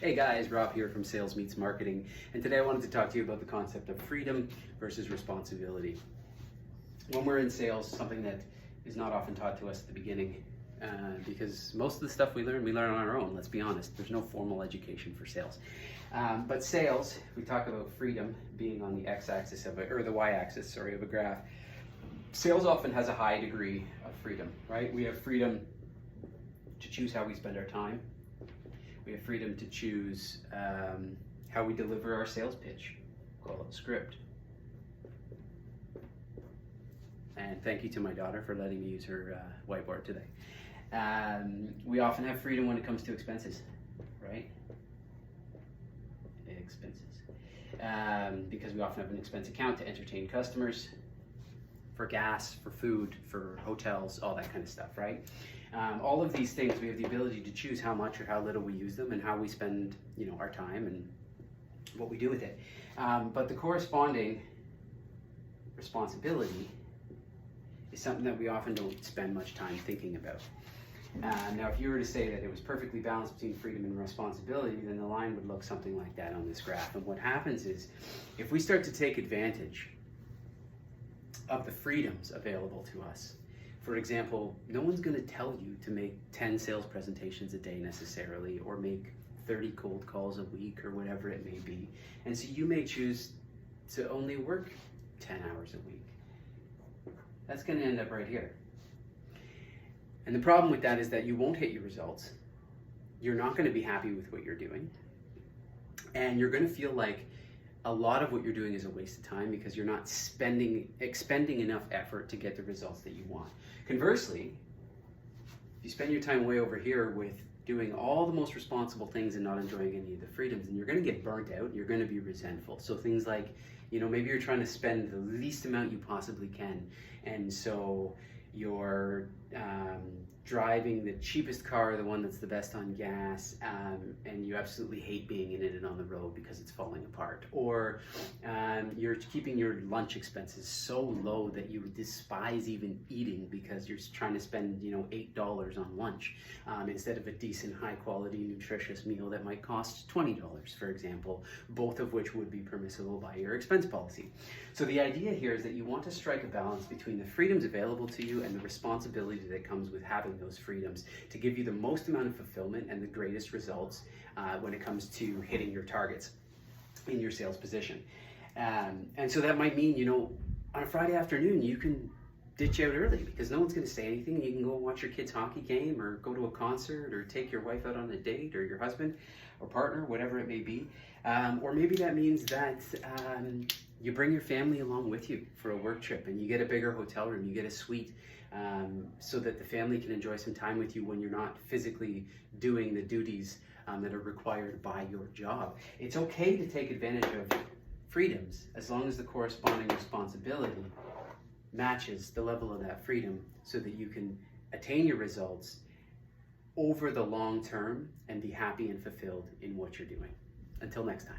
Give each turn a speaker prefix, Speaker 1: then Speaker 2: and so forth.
Speaker 1: Hey guys, Rob here from Sales Meets Marketing, and today I wanted to talk to you about the concept of freedom versus responsibility. When we're in sales, something that is not often taught to us at the beginning, because most of the stuff we learn on our own, let's be honest. There's no formal education for sales. But sales, we talk about freedom being on the x-axis of it, or the y-axis, sorry, of a graph. Sales often has a high degree of freedom, right? We have freedom to choose how we spend our time. We have freedom to choose how we deliver our sales pitch, call it a script. And thank you to my daughter for letting me use her whiteboard today. We often have freedom when it comes to expenses, right? Expenses. Because we often have an expense account to entertain customers, for gas, for food, for hotels, all that kind of stuff, right? All of these things, we have the ability to choose how much or how little we use them and how we spend, our time and what we do with it. But the corresponding responsibility is something that we often don't spend much time thinking about. Now, if you were to say that it was perfectly balanced between freedom and responsibility, then the line would look something like that on this graph. And what happens is, if we start to take advantage of the freedoms available to us. For example, no one's going to tell you to make 10 sales presentations a day necessarily, or make 30 cold calls a week, or whatever it may be. And so you may choose to only work 10 hours a week. That's going to end up right here. And the problem with that is that you won't hit your results. You're not going to be happy with what you're doing. And you're going to feel like a lot of what you're doing is a waste of time because you're not expending enough effort to get the results that you want. Conversely, if you spend your time way over here with doing all the most responsible things and not enjoying any of the freedoms, then you're going to get burnt out, you're going to be resentful. So things like, maybe you're trying to spend the least amount you possibly can, and so you're driving the cheapest car, the one that's the best on gas, and you absolutely hate being in it and on the road because it's falling apart. Or you're keeping your lunch expenses so low that you despise even eating because you're trying to spend $8 on lunch instead of a decent, high quality, nutritious meal that might cost $20, for example, both of which would be permissible by your expense policy. So the idea here is that you want to strike a balance between the freedoms available to you and the responsibility that comes with having those freedoms to give you the most amount of fulfillment and the greatest results when it comes to hitting your targets in your sales position. And so that might mean, on a Friday afternoon, you can ditch out early because no one's going to say anything. You can go watch your kid's hockey game or go to a concert or take your wife out on a date or your husband or partner, whatever it may be. Or maybe that means that you bring your family along with you for a work trip and you get a bigger hotel room, you get a suite, so that the family can enjoy some time with you when you're not physically doing the duties that are required by your job. It's okay to take advantage of freedoms as long as the corresponding responsibility matches the level of that freedom so that you can attain your results over the long term and be happy and fulfilled in what you're doing. Until next time.